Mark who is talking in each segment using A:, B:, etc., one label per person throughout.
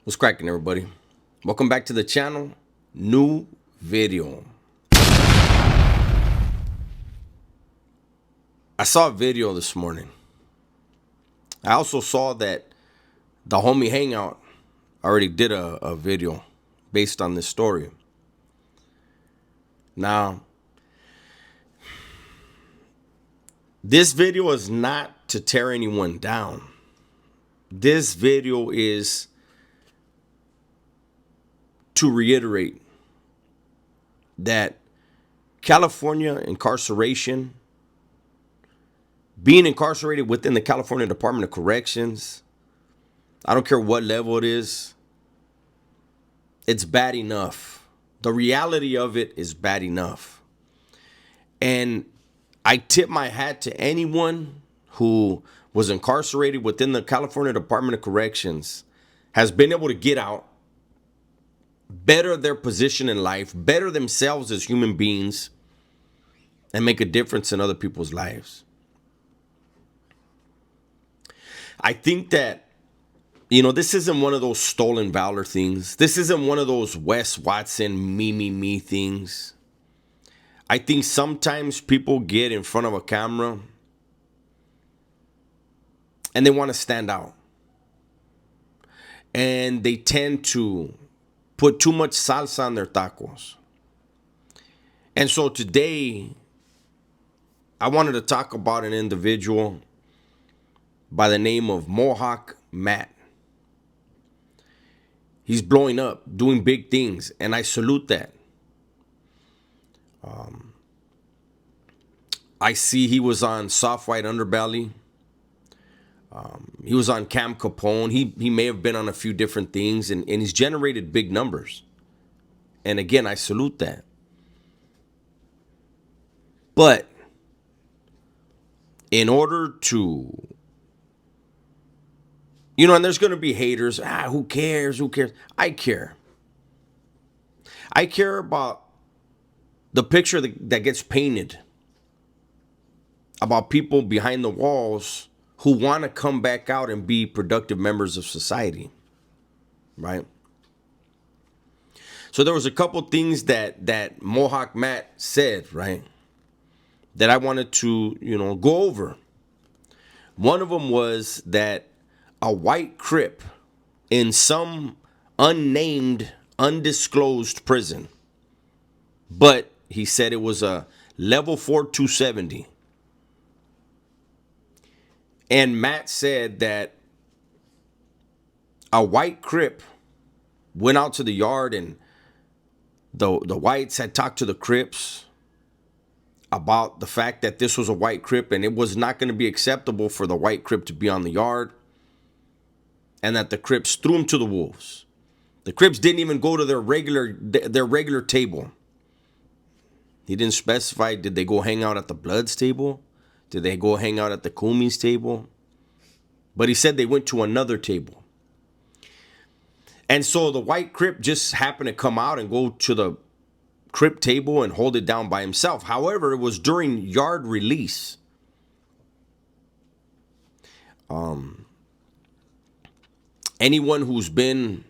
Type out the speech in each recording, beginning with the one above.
A: What's cracking, everybody? Welcome back to the channel. New video. I saw a video this morning. I also saw that the homie Hangout already did a video based on this story. Now, this video is not to tear anyone down. This video is to reiterate that California incarceration, being incarcerated within the California Department of Corrections, I don't care what level it is, it's bad enough. The reality of it is bad enough. And I tip my hat to anyone who was incarcerated within the California Department of Corrections, has been able to get out, better their position in life, better themselves as human beings, and make a difference in other people's lives. I think that, this isn't one of those stolen valor things. This isn't one of those Wes Watson me things. I think sometimes people get in front of a camera and they want to stand out. And they tend to put too much salsa on their tacos. And so today, I wanted to talk about an individual by the name of Mohawk Matt. He's blowing up, doing big things, and I salute that. I see he was on Soft White Underbelly. He was on Cam Capone. He may have been on a few different things, and he's generated big numbers. And again, I salute that. But in order to, and there's going to be haters. Who cares? Who cares? I care. I care about the picture that gets painted about people behind the walls who want to come back out and be productive members of society, right? So there was a couple things that Mohawk Matt said, right, that I wanted to, go over. One of them was that a white Crip in some unnamed, undisclosed prison, but he said it was a level 4 270. And Matt said that a white Crip went out to the yard, and the whites had talked to the Crips about the fact that this was a white Crip and it was not going to be acceptable for the white Crip to be on the yard, and that the Crips threw him to the wolves. The Crips didn't even go to their regular table. He didn't specify, did they go hang out at the Bloods table? Did they go hang out at the Kumis table? But he said they went to another table. And so the white Crip just happened to come out and go to the Crip table and hold it down by himself. However, it was during yard release. Anyone who's been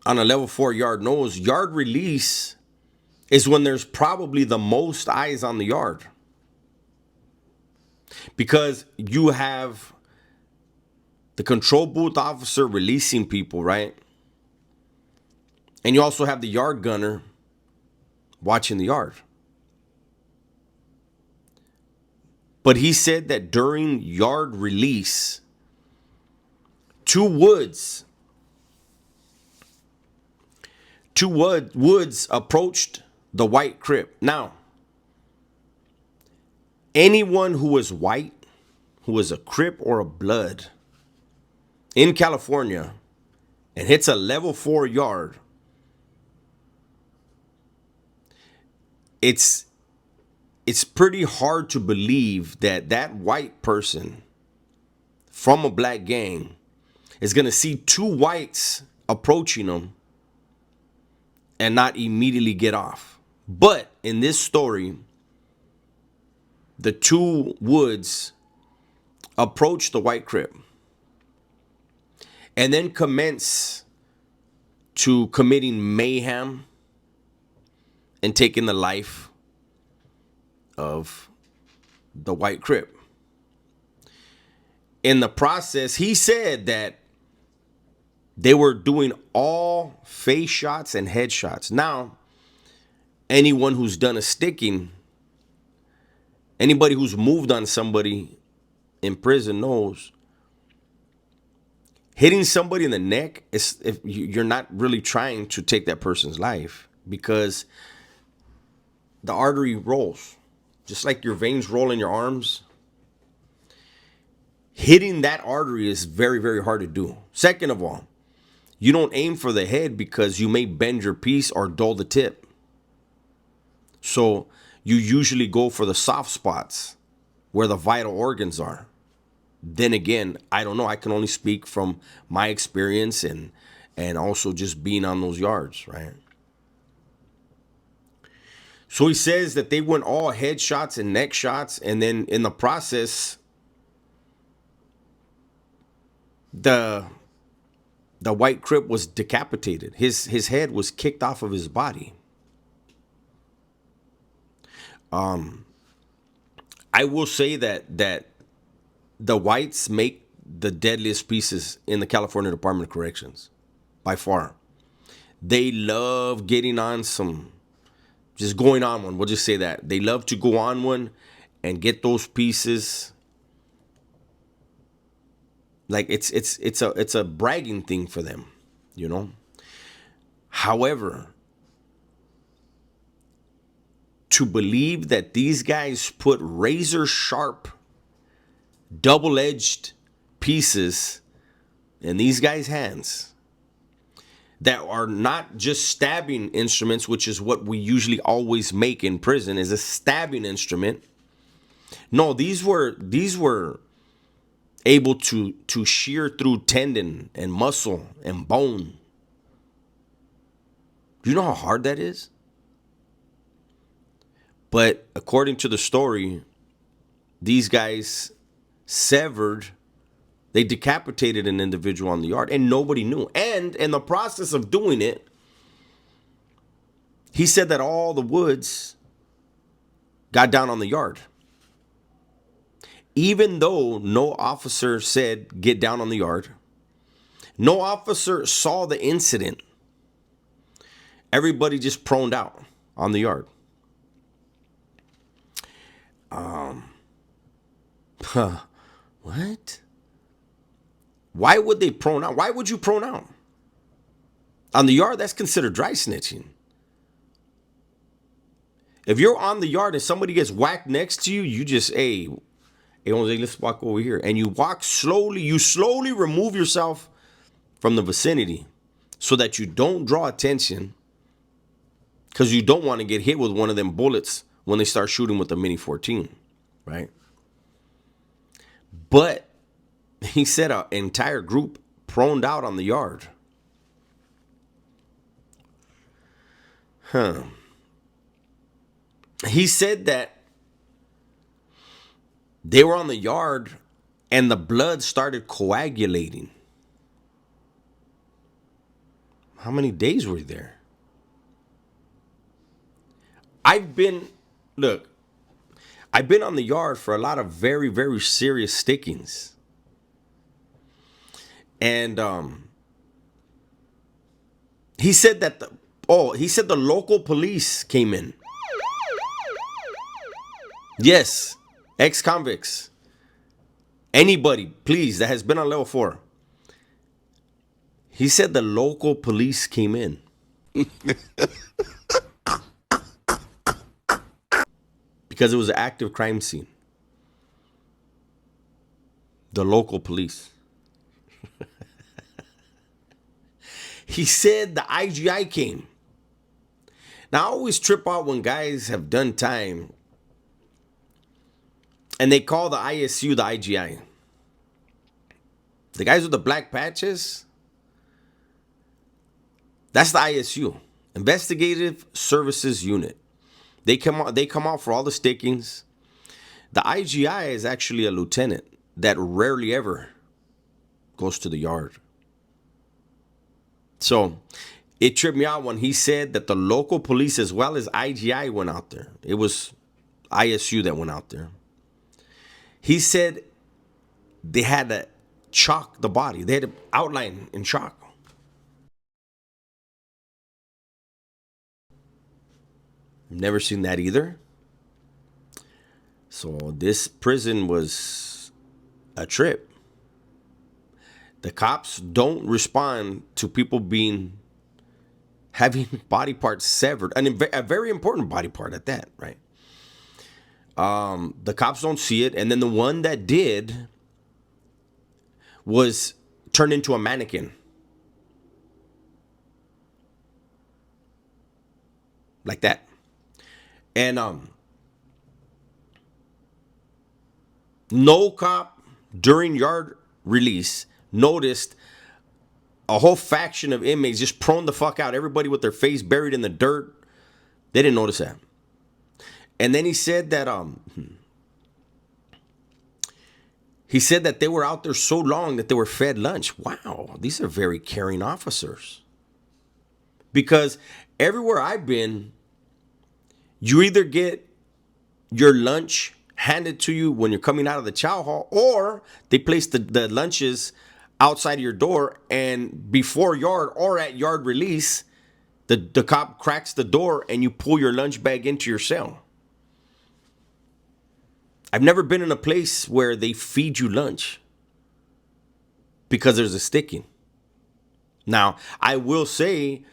A: on a level 4 yard knows yard release is when there's probably the most eyes on the yard. Because you have the control booth officer releasing people, right? And you also have the yard gunner watching the yard. But he said that during yard release, two Woods approached the white Crip. Now, anyone who is white, who is a Crip or a Blood in California and hits a level 4 yard, it's pretty hard to believe that white person from a black gang is going to see two whites approaching them and not immediately get off. But in this story, the two Woods approached the white Crip. and then commence to committing mayhem and taking the life of the white Crip. In the process, he said that they were doing all face shots and head shots. Now, anyone who's done a sticking, anybody who's moved on somebody in prison knows hitting somebody in the neck is, if you're not really trying to take that person's life, because the artery rolls just like your veins roll in your arms. Hitting that artery is very, very hard to do. Second of all, you don't aim for the head because you may bend your piece or dull the tip. So you usually go for the soft spots where the vital organs are. Then again, I don't know. I can only speak from my experience and also just being on those yards, right? So he says that they went all head shots and neck shots, and then in the process, the white Crip was decapitated. His head was kicked off of his body. I will say that the whites make the deadliest pieces in the California Department of Corrections, by far. They love getting on some, just going on one. We'll just say that. They love to go on one and get those pieces. Like it's a bragging thing for them, you know. However, to believe that these guys put razor sharp, double-edged pieces in these guys' hands that are not just stabbing instruments, which is what we usually always make in prison, is a stabbing instrument. No, these were able to shear through tendon and muscle and bone. Do you know how hard that is? But according to the story, these guys they decapitated an individual on the yard and nobody knew. And in the process of doing it, he said that all the Woods got down on the yard. Even though no officer said get down on the yard, no officer saw the incident, everybody just proned out on the yard. What? Why would they prone out? Why would you prone out? On the yard, that's considered dry snitching. If you're on the yard and somebody gets whacked next to you, you just, hey, Jose, let's walk over here. And you walk slowly. You slowly remove yourself from the vicinity so that you don't draw attention, because you don't want to get hit with one of them bullets when they start shooting with the Mini 14, right? But he said an entire group proned out on the yard. He said that they were on the yard and the blood started coagulating. How many days were you there? I've been on the yard for a lot of very, very serious stickings. And he said that the local police came in. Yes, ex-convicts. Anybody, please, that has been on level 4. He said the local police came in. Because it was an active crime scene. The local police. He said the IGI came. Now, I always trip out when guys have done time and they call the ISU the IGI. The guys with the black patches, that's the ISU, Investigative Services Unit. They come out for all the stickings. The IGI is actually a lieutenant that rarely ever goes to the yard. So it tripped me out when he said that the local police as well as IGI went out there. It was ISU that went out there. He said they had to chalk the body. They had to outline in chalk. Never seen that either. So this prison was a trip. The cops don't respond to people having body parts severed, and a very important body part at that, right? The cops don't see it, and then the one that did was turned into a mannequin, like that. And no cop during yard release noticed a whole faction of inmates just prone the fuck out, everybody with their face buried in the dirt. They didn't notice that. And then he said that they were out there so long that they were fed lunch. Wow, these are very caring officers. Because everywhere I've been, you either get your lunch handed to you when you're coming out of the chow hall, or they place the lunches outside of your door, and before yard or at yard release, the cop cracks the door and you pull your lunch bag into your cell. I've never been in a place where they feed you lunch because there's a sticking. Now, I will say,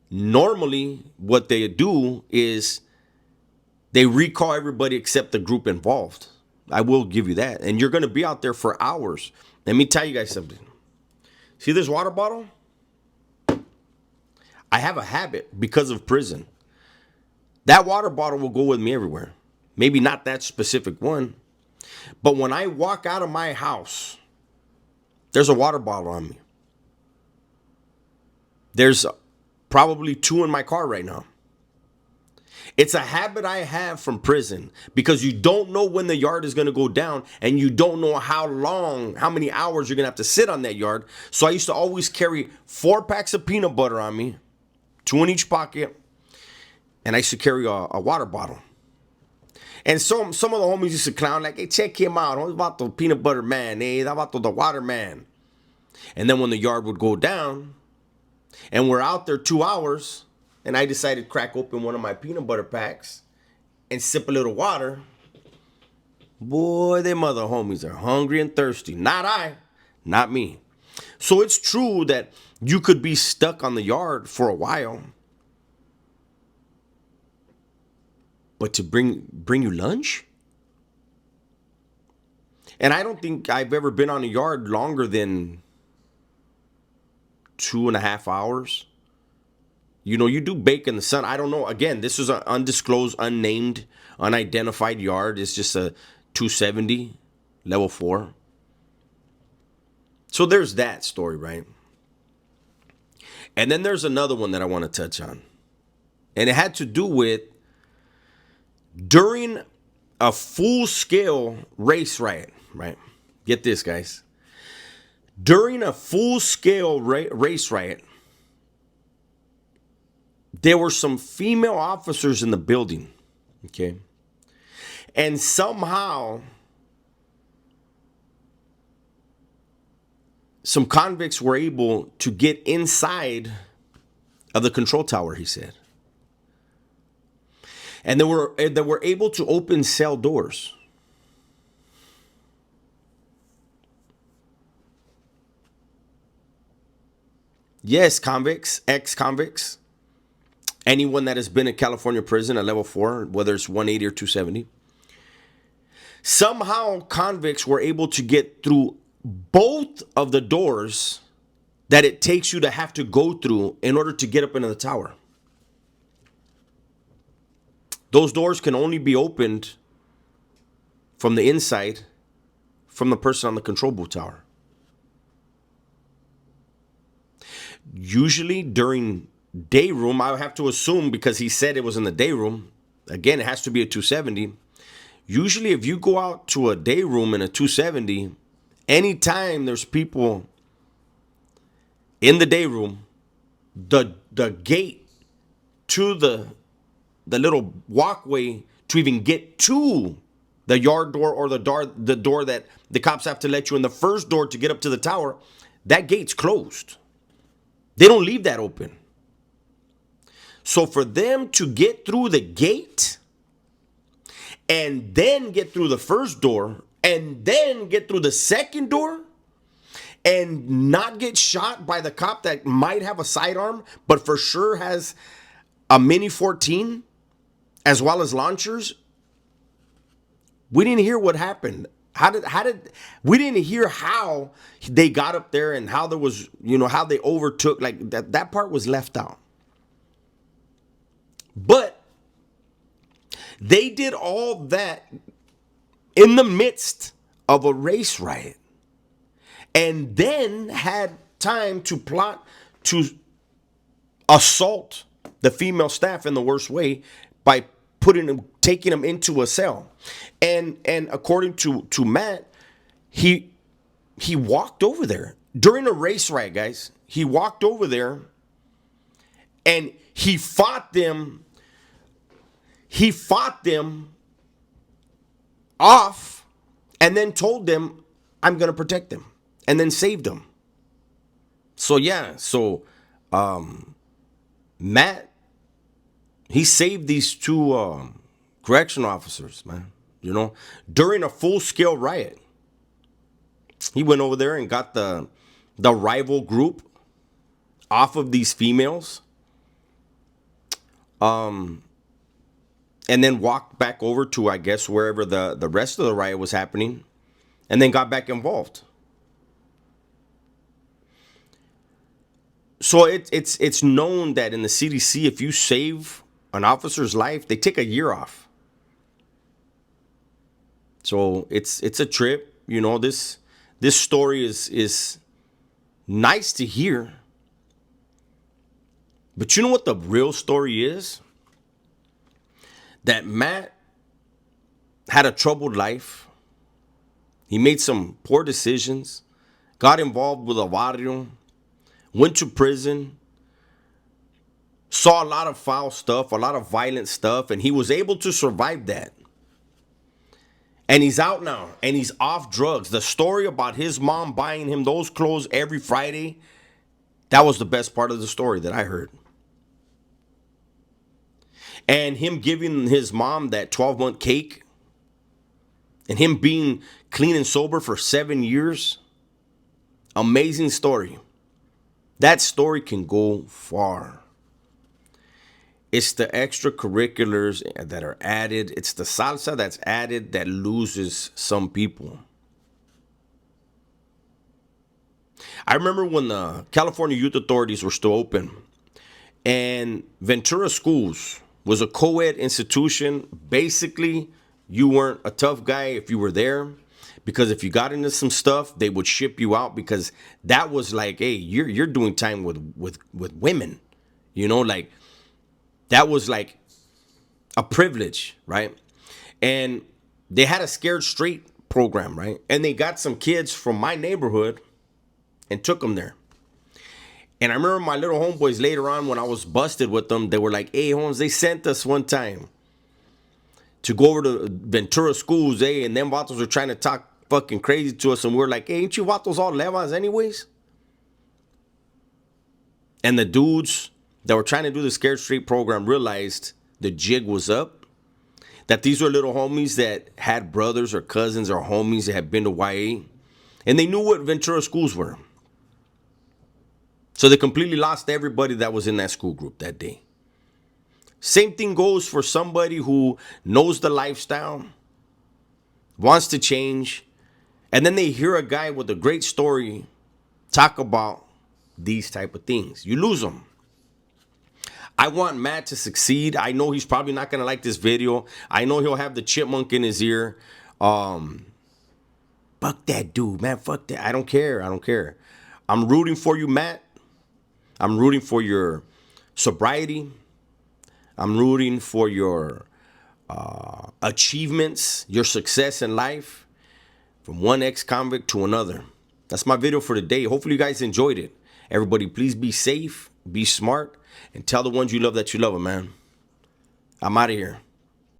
A: normally what they do is they recall everybody except the group involved. I will give you that. And you're going to be out there for hours. Let me tell you guys something. See this water bottle? I have a habit because of prison. That water bottle will go with me everywhere. Maybe not that specific one. But when I walk out of my house, there's a water bottle on me. There's probably 2 in my car right now. It's a habit I have from prison because you don't know when the yard is going to go down, and you don't know how many hours you're going to have to sit on that yard. So I used to always carry 4 packs of peanut butter on me, 2 in each pocket, and I used to carry a water bottle. And some of the homies used to clown like, hey, check him out. What's about the peanut butter man? Hey, how about the water man? And then when the yard would go down and we're out there 2 hours, and I decided to crack open one of my peanut butter packs and sip a little water, boy, them other homies are hungry and thirsty. Not me. So it's true that you could be stuck on the yard for a while. But to bring you lunch? And I don't think I've ever been on a yard longer than 2.5 hours. You know, you do bake in the sun. I don't know. Again, this is an undisclosed, unnamed, unidentified yard. It's just a 270, level 4. So there's that story, right? And then there's another one that I want to touch on. And it had to do with during a full-scale race riot, right? Get this, guys. During a full-scale race riot, there were some female officers in the building, okay? And somehow, some convicts were able to get inside of the control tower, he said. And they were able to open cell doors. Yes, convicts, ex-convicts, anyone that has been in California prison at level 4, whether it's 180 or 270. Somehow convicts were able to get through both of the doors that it takes you to have to go through in order to get up into the tower. Those doors can only be opened from the inside, from the person on the control booth tower. Usually during day room, I would have to assume, because he said it was in the day room. Again, it has to be a 270. Usually if you go out to a day room in a 270, anytime there's people in the day room, the gate to the little walkway to even get to the yard door, or the door that the cops have to let you in, the first door to get up to the tower, that gate's closed. They don't leave that open. So for them to get through the gate and then get through the first door and then get through the second door and not get shot by the cop that might have a sidearm, but for sure has a Mini 14 as well as launchers, we didn't hear what happened. We didn't hear how they got up there and how there was, how they overtook, like that part was left out. But they did all that in the midst of a race riot, and then had time to plot to assault the female staff in the worst way by taking them into a cell. And according to Matt, he walked over there during a race riot, guys. He walked over there and he fought them off, and then told them, I'm going to protect them, and then saved them. So yeah, Matt, he saved these two correctional officers, man. During a full-scale riot. He went over there and got the rival group off of these females. And then walked back over to, I guess, wherever the rest of the riot was happening, and then got back involved. So it's known that in the CDC, if you save an officer's life, they take a year off. So it's a trip. This story is nice to hear. But you know what the real story is? That Matt had a troubled life. He made some poor decisions, got involved with a barrio, went to prison, saw a lot of foul stuff, a lot of violent stuff, and he was able to survive that. And he's out now, and he's off drugs. The story about his mom buying him those clothes every Friday, that was the best part of the story that I heard. And him giving his mom that 12-month cake, and him being clean and sober for 7 years. Amazing story. That story can go far. It's the extracurriculars that are added. It's the salsa that's added that loses some people. I remember when the California Youth Authorities were still open, and Ventura Schools was a co-ed institution. Basically, you weren't a tough guy if you were there, because if you got into some stuff, they would ship you out, because that was like, hey, you're doing time with women, like that was like a privilege, right? And they had a Scared Straight program, right? And they got some kids from my neighborhood and took them there. And I remember my little homeboys later on, when I was busted with them, they were like, hey, Holmes, they sent us one time to go over to Ventura Schools, and them vatos were trying to talk fucking crazy to us, and we were like, hey, ain't you vatos all levas anyways? And the dudes that were trying to do the Scared Straight program realized the jig was up, that these were little homies that had brothers or cousins or homies that had been to YA, and they knew what Ventura Schools were. So they completely lost everybody that was in that school group that day. Same thing goes for somebody who knows the lifestyle, wants to change, and then they hear a guy with a great story talk about these type of things. You lose them. I want Matt to succeed. I know he's probably not going to like this video. I know he'll have the chipmunk in his ear. Fuck that dude, man. Fuck that. I don't care. I'm rooting for you, Matt. I'm rooting for your sobriety. I'm rooting for your achievements, your success in life, from one ex-convict to another. That's my video for today. Hopefully you guys enjoyed it. Everybody, please be safe be smart, and tell the ones you love that you love them, man. I'm out of here.